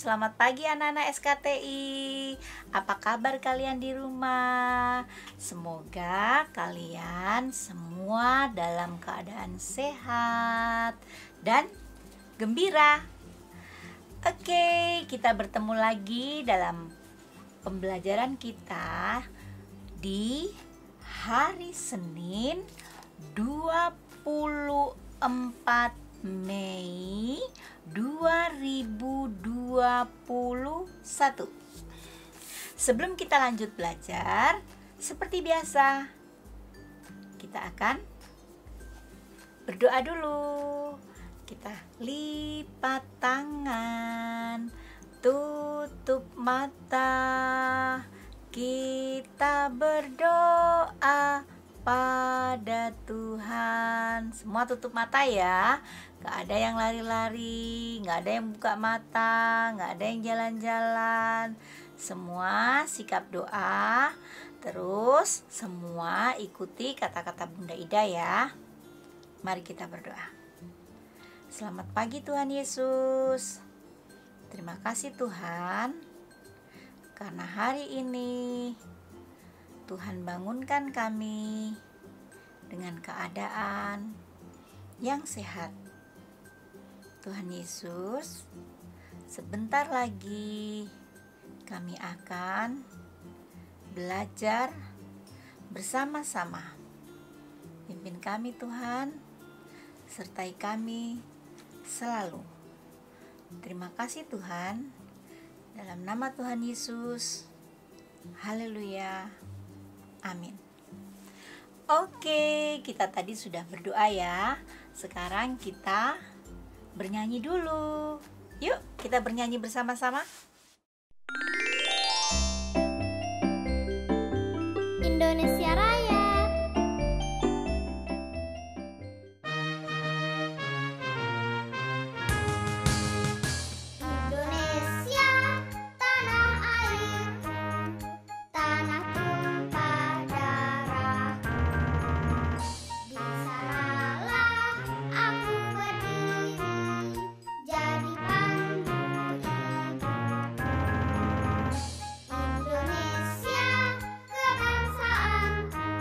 selamat pagi anak-anak SKTI. Apa kabar kalian di rumah? Semoga kalian semua dalam keadaan sehat dan gembira. Oke, kita bertemu lagi dalam pembelajaran kita di hari Senin 24 Mei 2021. Sebelum kita lanjut belajar, seperti biasa, kita akan berdoa dulu. Kita lipat tangan, tutup mata, kita berdoa pada Tuhan. Semua tutup mata ya. Gak ada yang lari-lari, gak ada yang buka mata, gak ada yang jalan-jalan. Semua sikap doa. Terus semua ikuti kata-kata Bunda Ida ya. Mari kita berdoa. Selamat pagi Tuhan Yesus. Terima kasih Tuhan, karena hari ini Tuhan bangunkan kami dengan keadaan yang sehat. Tuhan Yesus, sebentar lagi kami akan belajar bersama-sama. Pimpin kami Tuhan, sertai kami selalu. Terima kasih Tuhan, dalam nama Tuhan Yesus. Haleluya. Amin. Oke, kita tadi sudah berdoa ya. Sekarang kita bernyanyi dulu. Yuk, kita bernyanyi bersama-sama. Indonesia Raya. Indonesia, tanah airku, tanah tumpah darahku. Di sanalah aku berdiri, jadi pandu ibuku. Indonesia, kebangsaanku,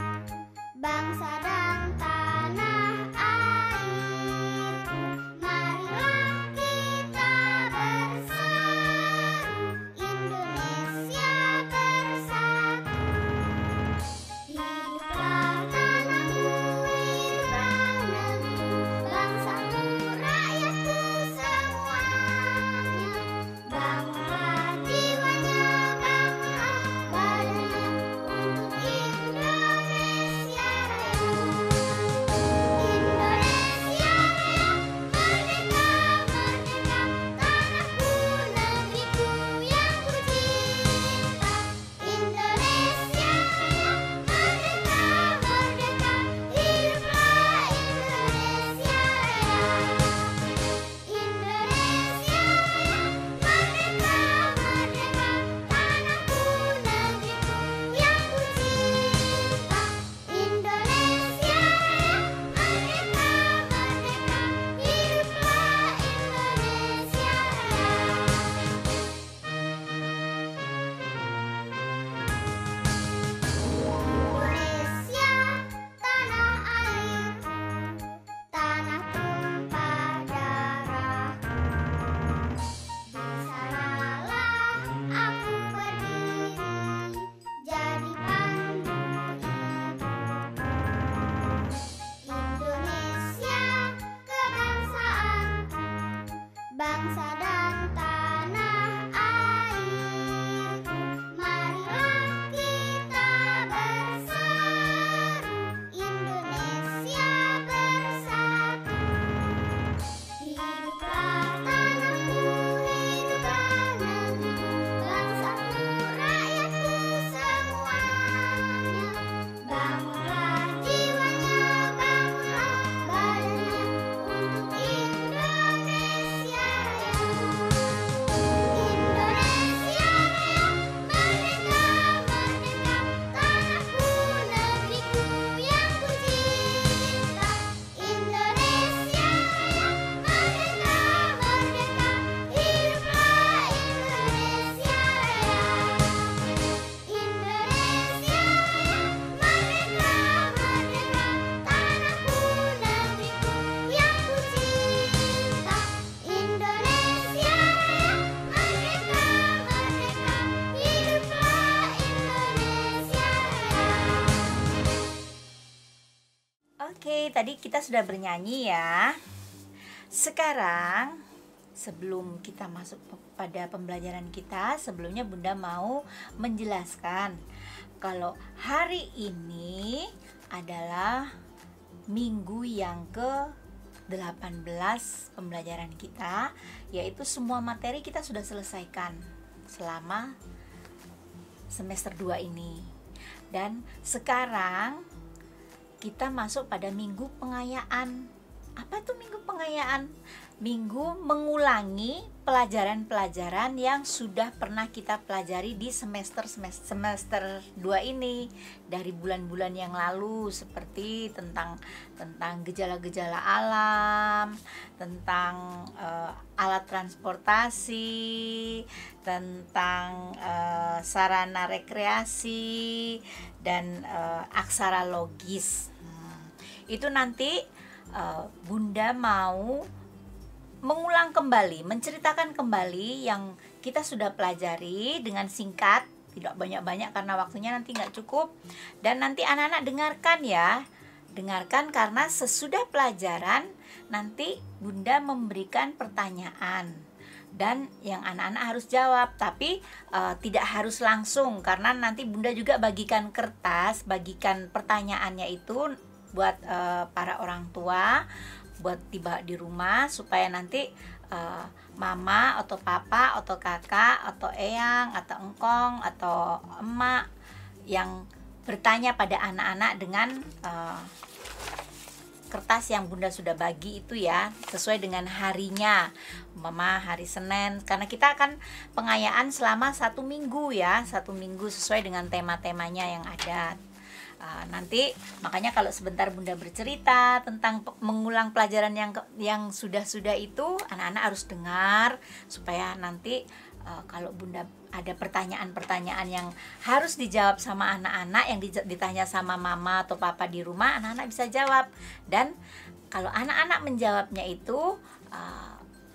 tadi kita sudah bernyanyi ya. Sekarang sebelum kita masuk pada pembelajaran kita, sebelumnya Bunda mau menjelaskan kalau hari ini adalah minggu yang ke-18 pembelajaran kita, yaitu semua materi kita sudah selesaikan selama semester 2 ini. Dan sekarang kita masuk pada minggu pengayaan. Apa itu minggu pengayaan? Minggu mengulangi pelajaran-pelajaran yang sudah pernah kita pelajari di semester 2 ini dari bulan-bulan yang lalu, seperti tentang gejala-gejala alam, tentang alat transportasi, tentang sarana rekreasi, dan aksara logis. Itu nanti Bunda mau mengulang kembali, menceritakan kembali yang kita sudah pelajari dengan singkat, tidak banyak-banyak karena waktunya nanti nggak cukup. Dan nanti anak-anak dengarkan ya, dengarkan karena sesudah pelajaran nanti Bunda memberikan pertanyaan dan yang anak-anak harus jawab, tapi tidak harus langsung karena nanti Bunda juga bagikan kertas, bagikan pertanyaannya itu buat para orang tua, buat tiba di rumah supaya nanti mama atau papa atau kakak atau eyang atau engkong atau emak yang bertanya pada anak-anak dengan kertas yang Bunda sudah bagi itu ya, sesuai dengan harinya. Mama hari Senin, karena kita akan pengayaan selama 1 minggu ya, 1 minggu sesuai dengan tema-temanya yang ada. Nanti makanya kalau sebentar Bunda bercerita tentang mengulang pelajaran yang sudah itu, anak-anak harus dengar supaya nanti kalau Bunda ada pertanyaan-pertanyaan yang harus dijawab sama anak-anak, yang ditanya sama mama atau papa di rumah, anak-anak bisa jawab. Dan kalau anak-anak menjawabnya itu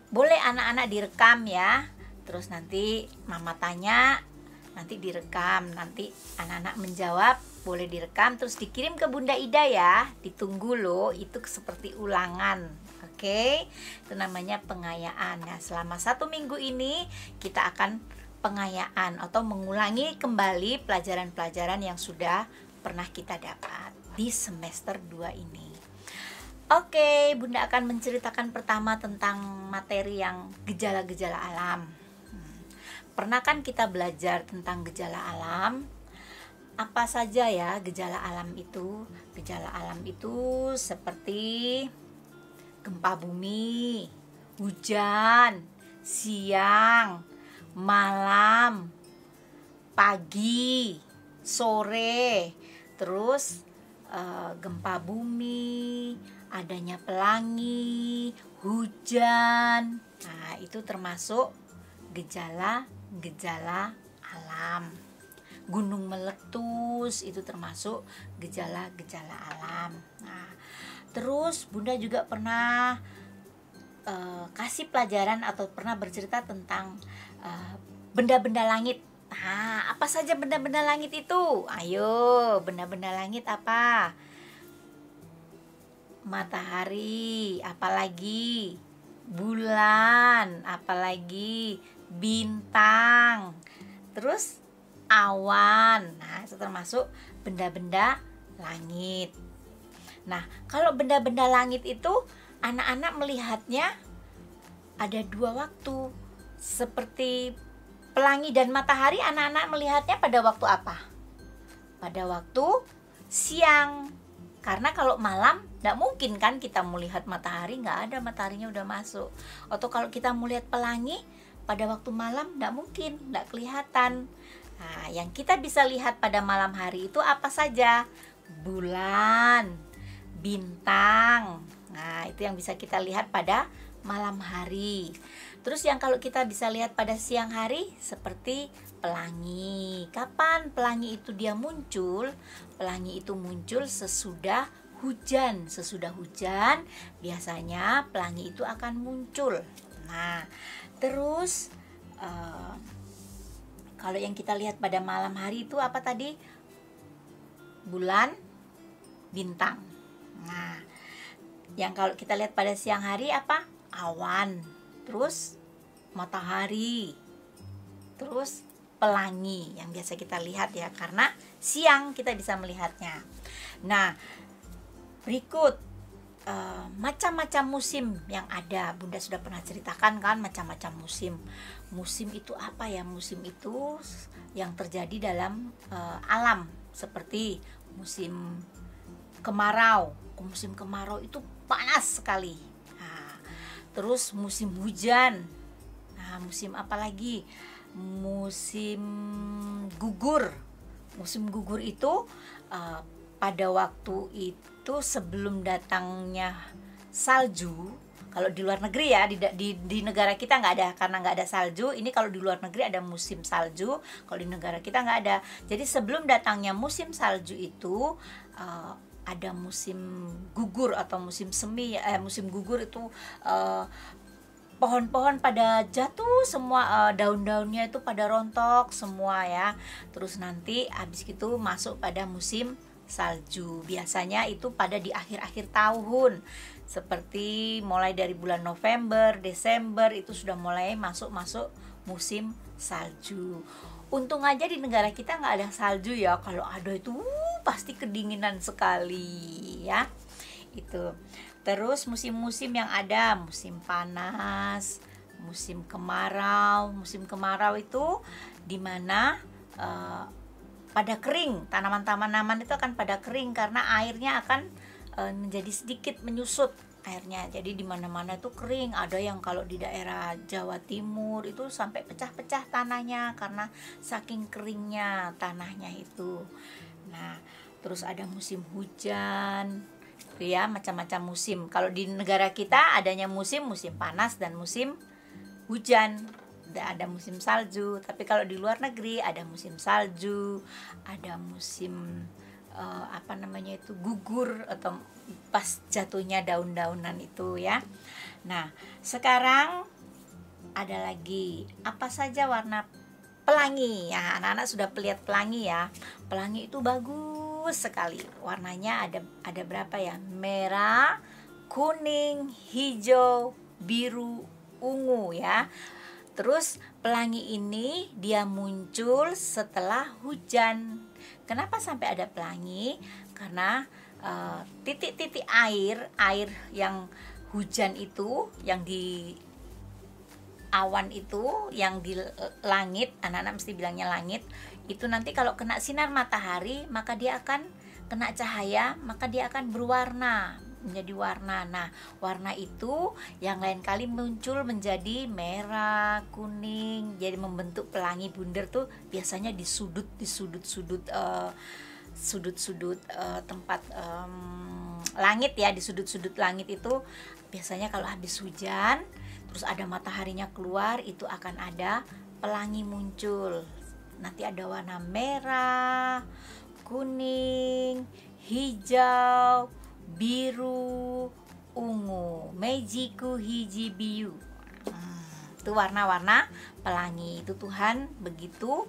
boleh anak-anak direkam ya, terus nanti mama tanya, nanti direkam, nanti anak-anak menjawab boleh direkam terus dikirim ke Bunda Ida ya, ditunggu loh, itu seperti ulangan. Oke, itu namanya pengayaan. Nah, selama 1 minggu ini kita akan pengayaan atau mengulangi kembali pelajaran-pelajaran yang sudah pernah kita dapat di semester 2 ini. Oke, Bunda akan menceritakan pertama tentang materi yang gejala-gejala alam. Pernah kan kita belajar tentang gejala alam? Apa saja ya gejala alam itu? Gejala alam itu seperti gempa bumi, hujan, siang, malam, pagi, sore, terus gempa bumi, adanya pelangi, hujan. Nah, itu termasuk gejala-gejala alam. Gunung meletus itu termasuk gejala-gejala alam. Nah, terus Bunda juga pernah kasih pelajaran atau pernah bercerita tentang benda-benda langit. Nah, apa saja benda-benda langit itu? Ayo, benda-benda langit apa? Matahari, apalagi bulan, apalagi bintang, terus awan. Nah, itu termasuk benda-benda langit. Nah, kalau benda-benda langit itu anak-anak melihatnya ada 2 waktu. Seperti pelangi dan matahari, anak-anak melihatnya pada waktu apa? Pada waktu siang. Karena kalau malam nggak mungkin kan kita melihat matahari, nggak ada, mataharinya udah masuk. Atau kalau kita melihat pelangi pada waktu malam nggak mungkin, nggak kelihatan. Nah, yang kita bisa lihat pada malam hari itu apa saja? Bulan, bintang. Nah, itu yang bisa kita lihat pada malam hari. Terus yang kalau kita bisa lihat pada siang hari seperti pelangi. Kapan pelangi itu dia muncul? Pelangi itu muncul sesudah hujan. Sesudah hujan biasanya pelangi itu akan muncul. Nah, terus kalau yang kita lihat pada malam hari itu apa tadi? Bulan, bintang. Nah, Yang kalau kita lihat pada siang hari apa? Awan, terus matahari, terus pelangi yang biasa kita lihat ya, karena siang kita bisa melihatnya. Nah, berikut macam-macam musim yang ada. Bunda sudah pernah ceritakan kan macam-macam musim. Musim itu apa ya? Musim itu yang terjadi dalam alam, seperti musim kemarau. Musim kemarau itu panas sekali. Nah, terus musim hujan. Nah, musim apa lagi? Musim gugur. Musim gugur itu pada waktu itu sebelum datangnya salju. Kalau di luar negeri ya, di negara kita nggak ada, karena nggak ada salju. Ini kalau di luar negeri ada musim salju, kalau di negara kita nggak ada. Jadi sebelum datangnya musim salju itu ada musim gugur atau musim semi. Musim gugur itu pohon-pohon pada jatuh semua, daun-daunnya itu pada rontok semua ya. Terus nanti habis itu masuk pada musim salju. Biasanya itu pada di akhir-akhir tahun, seperti mulai dari bulan November, Desember itu sudah mulai masuk musim salju. Untung aja di negara kita nggak ada salju ya. Kalau ada itu pasti kedinginan sekali ya. Itu. Terus musim-musim yang ada, musim panas, musim kemarau. Musim kemarau itu dimana pada kering, tanaman-tanaman itu akan pada kering karena airnya akan menjadi sedikit menyusut airnya. Jadi di mana-mana itu kering. Ada yang kalau di daerah Jawa Timur itu sampai pecah-pecah tanahnya karena saking keringnya tanahnya itu. Nah, terus ada musim hujan. Itu ya, macam-macam musim. Kalau di negara kita adanya musim panas dan musim hujan. Ada musim salju. Tapi kalau di luar negeri ada musim salju, ada musim gugur atau pas jatuhnya daun-daunan itu ya. Nah, sekarang ada lagi apa saja warna pelangi ya. Anak-anak sudah lihat pelangi ya. Pelangi itu bagus sekali. Warnanya ada berapa ya? Merah, kuning, hijau, biru, ungu ya. Terus pelangi ini dia muncul setelah hujan. Kenapa sampai ada pelangi? Karena titik-titik air yang hujan itu, yang di awan itu, yang di langit, anak-anak mesti bilangnya langit, itu nanti kalau kena sinar matahari maka dia akan kena cahaya, maka dia akan berwarna, menjadi warna. Nah, warna itu yang lain kali muncul menjadi merah, kuning, jadi membentuk pelangi bundar tuh biasanya di sudut-sudut tempat langit ya. Di sudut-sudut langit itu biasanya kalau habis hujan terus ada mataharinya keluar, itu akan ada pelangi muncul. Nanti ada warna merah, kuning, hijau, biru, ungu, mejiku hiji biu. Itu warna-warna pelangi. Itu Tuhan begitu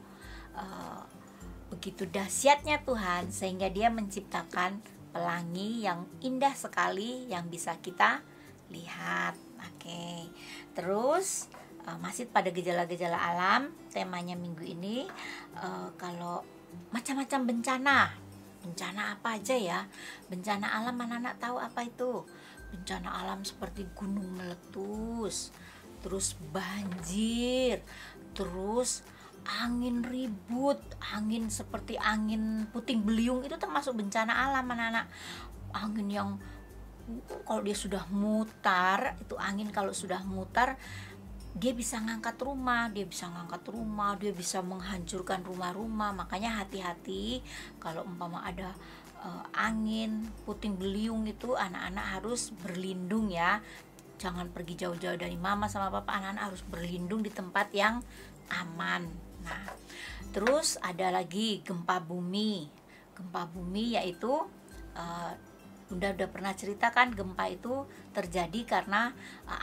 dahsyatnya Tuhan sehingga dia menciptakan pelangi yang indah sekali yang bisa kita lihat. Oke. Terus masih pada gejala-gejala alam, temanya minggu ini kalau macam-macam bencana apa aja ya? Bencana alam, anak-anak tahu apa itu? Bencana alam seperti gunung meletus, terus banjir, terus angin ribut, angin seperti angin puting beliung, itu termasuk bencana alam anak-anak. Angin yang kalau dia sudah mutar, itu angin kalau sudah mutar dia bisa ngangkat rumah, dia bisa menghancurkan rumah-rumah. Makanya hati-hati kalau umpama ada angin puting beliung itu, anak-anak harus berlindung ya. Jangan pergi jauh-jauh dari mama sama papa, anak-anak harus berlindung di tempat yang aman. Nah, terus ada lagi gempa bumi. Gempa bumi yaitu Bunda udah pernah ceritakan, gempa itu terjadi karena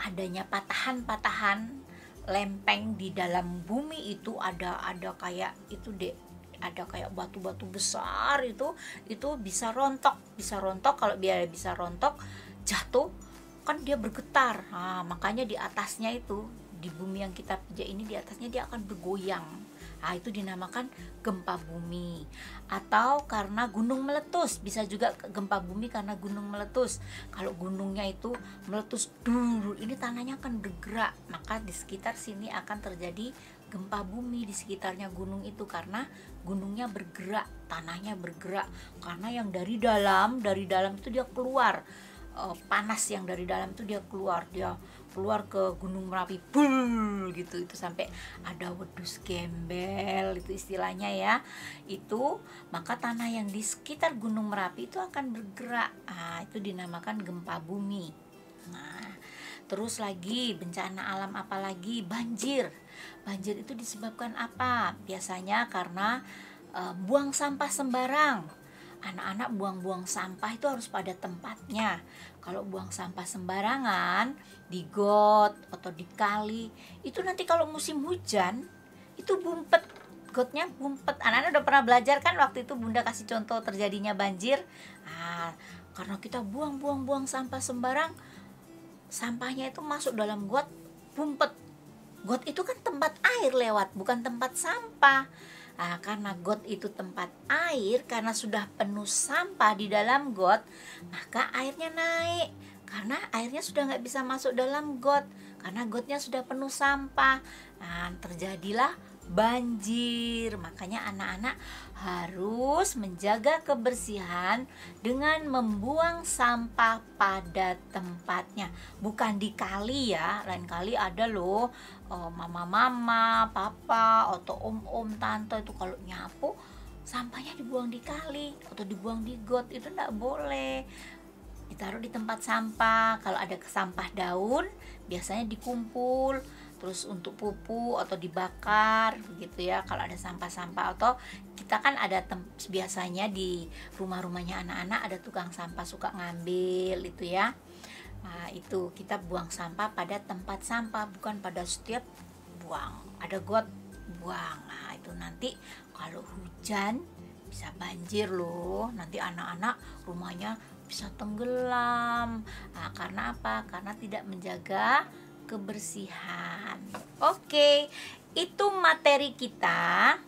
adanya patahan-patahan lempeng di dalam bumi. Itu ada kayak itu ada kayak batu-batu besar itu bisa rontok. Kalau biar bisa rontok jatuh kan dia bergetar. Nah, makanya di atasnya itu, di bumi yang kita pijak ini, di atasnya dia akan bergoyang. Nah, itu dinamakan gempa bumi. Atau karena gunung meletus, bisa juga gempa bumi karena gunung meletus. Kalau gunungnya itu meletus dulu, ini tanahnya akan bergerak, maka di sekitar sini akan terjadi gempa bumi di sekitarnya gunung itu, karena gunungnya bergerak, tanahnya bergerak. Karena yang dari dalam itu dia keluar, panas yang dari dalam itu dia keluar ke Gunung Merapi, bul gitu, itu sampai ada wedus gembel itu istilahnya ya. Itu maka tanah yang di sekitar Gunung Merapi itu akan bergerak. Nah, itu dinamakan gempa bumi. Nah, terus lagi bencana alam apa lagi? Banjir. Banjir itu disebabkan apa? Biasanya karena buang sampah sembarang. Anak-anak buang-buang sampah itu harus pada tempatnya. Kalau buang sampah sembarangan di got atau di kali, itu nanti kalau musim hujan itu bumpet, gotnya bumpet. Anak-anak udah pernah belajar kan, waktu itu Bunda kasih contoh terjadinya banjir. Nah, karena kita buang-buang sampah sembarang, sampahnya itu masuk dalam got, bumpet. Got itu kan tempat air lewat, bukan tempat sampah. Nah, karena got itu tempat air, karena sudah penuh sampah di dalam got, maka airnya naik. Karena airnya sudah nggak bisa masuk dalam got, karena gotnya sudah penuh sampah. Nah, terjadilah banjir. Makanya anak-anak harus menjaga kebersihan dengan membuang sampah pada tempatnya, bukan di kali ya. Lain kali ada loh mama-mama, papa, atau om-om, tante itu kalau nyapu sampahnya dibuang di kali atau dibuang di got, itu enggak boleh. Ditaruh di tempat sampah. Kalau ada sampah daun biasanya dikumpul terus untuk pupuk atau dibakar begitu ya. Kalau ada sampah-sampah, atau kita kan ada biasanya di rumah-rumahnya anak-anak ada tukang sampah suka ngambil itu ya. Nah, itu kita buang sampah pada tempat sampah, bukan pada setiap buang. Ada got, buang. Nah, itu nanti kalau hujan bisa banjir loh. Nanti anak-anak rumahnya bisa tenggelam. Nah, karena apa? Karena tidak menjaga kebersihan. Oke, itu materi kita.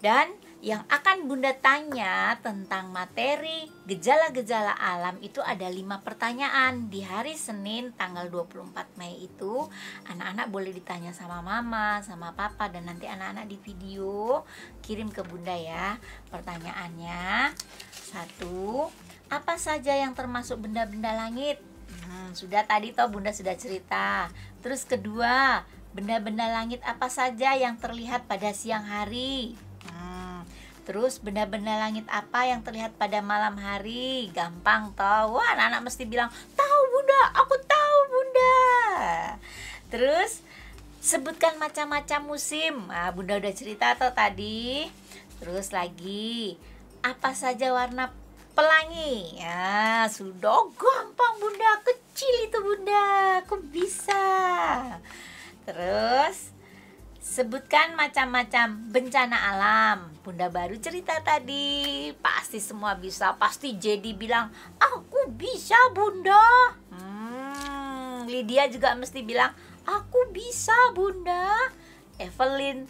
Dan yang akan Bunda tanya tentang materi gejala-gejala alam itu ada 5 pertanyaan. Di hari Senin tanggal 24 Mei itu anak-anak boleh ditanya sama mama, sama papa, dan nanti anak-anak di video kirim ke Bunda ya. Pertanyaannya, 1, apa saja yang termasuk benda-benda langit? Sudah tadi toh Bunda sudah cerita. Terus kedua, benda-benda langit apa saja yang terlihat pada siang hari? Terus benda-benda langit apa yang terlihat pada malam hari? Gampang toh. Wah, anak-anak mesti bilang, tahu Bunda, aku tahu Bunda. Terus sebutkan macam-macam musim. Nah, Bunda udah cerita toh tadi. Terus lagi, apa saja warna pelangi? Ya, sudah gampang Bunda, kecil itu Bunda, aku bisa. Terus sebutkan macam-macam bencana alam. Bunda baru cerita tadi, pasti semua bisa. Pasti Jadi bilang, aku bisa Bunda. Lydia juga mesti bilang, aku bisa Bunda. Evelyn,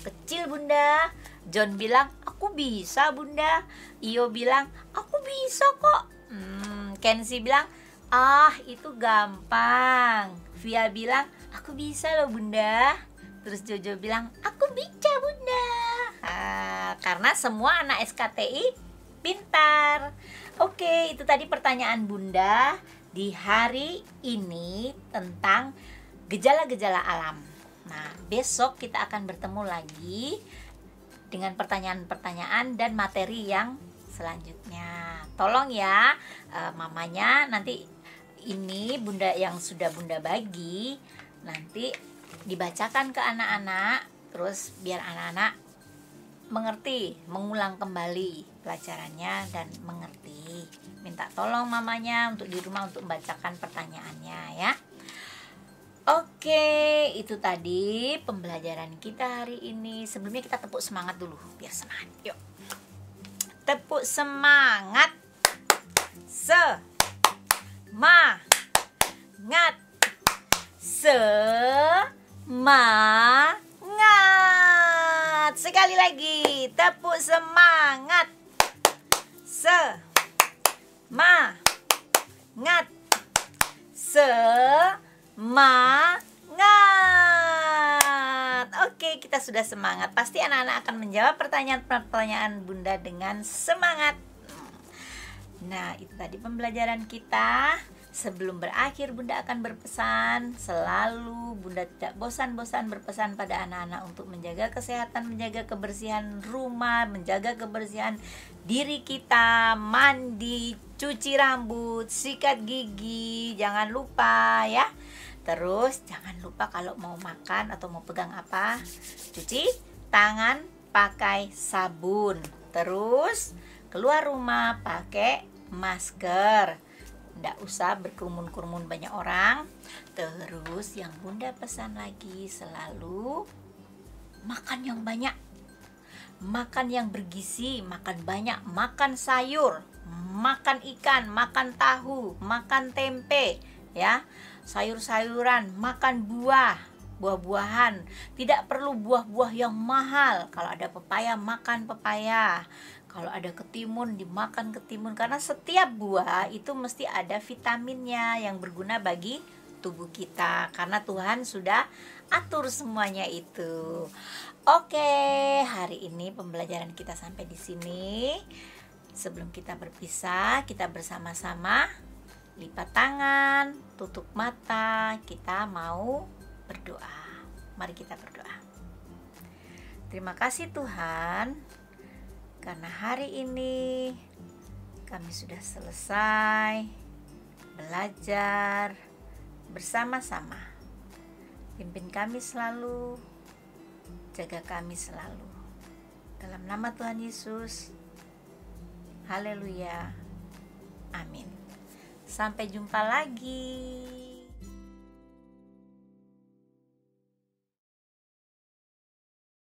kecil Bunda. John bilang, aku bisa Bunda. Iyo bilang, aku bisa kok. Kenzie bilang, itu gampang. Via bilang, aku bisa loh Bunda. Terus Jojo bilang, aku bisa Bunda. Karena semua anak SKTI pintar. Oke, itu tadi pertanyaan Bunda di hari ini tentang gejala-gejala alam. Nah, besok kita akan bertemu lagi dengan pertanyaan-pertanyaan dan materi yang selanjutnya. Tolong ya, mamanya nanti ini Bunda yang sudah Bunda bagi nanti dibacakan ke anak-anak, terus biar anak-anak mengerti, mengulang kembali pelajarannya dan mengerti. Minta tolong mamanya untuk di rumah untuk membacakan pertanyaannya ya. Oke, itu tadi pembelajaran kita hari ini. Sebelumnya kita tepuk semangat dulu biar semangat. Yuk. Tepuk semangat. Semangat. Semangat. Sekali lagi, tepuk semangat. Semangat. Semangat. Oke, kita sudah semangat. Pasti anak-anak akan menjawab pertanyaan-pertanyaan Bunda dengan semangat. Nah, itu tadi pembelajaran kita. Sebelum berakhir, Bunda akan berpesan. Selalu Bunda tidak bosan-bosan berpesan pada anak-anak untuk menjaga kesehatan, menjaga kebersihan rumah, menjaga kebersihan diri kita, mandi, cuci rambut, sikat gigi, jangan lupa ya. Terus jangan lupa kalau mau makan atau mau pegang apa, cuci tangan pakai sabun. Terus keluar rumah pakai masker, nggak usah berkerumun-kerumun banyak orang. Terus yang Bunda pesan lagi, selalu makan yang banyak, makan yang bergizi, makan banyak, makan sayur, makan ikan, makan tahu, makan tempe ya, sayur-sayuran, makan buah-buahan. Tidak perlu buah-buah yang mahal. Kalau ada pepaya, makan pepaya. Kalau ada ketimun, dimakan ketimun. Karena setiap buah itu mesti ada vitaminnya yang berguna bagi tubuh kita. Karena Tuhan sudah atur semuanya itu. Oke, hari ini pembelajaran kita sampai di sini. Sebelum kita berpisah, kita bersama-sama lipat tangan, tutup mata. Kita mau berdoa. Mari kita berdoa. Terima kasih Tuhan, karena hari ini kami sudah selesai belajar bersama-sama. Pimpin kami selalu, jaga kami selalu. Dalam nama Tuhan Yesus. Haleluya. Amin. Sampai jumpa lagi.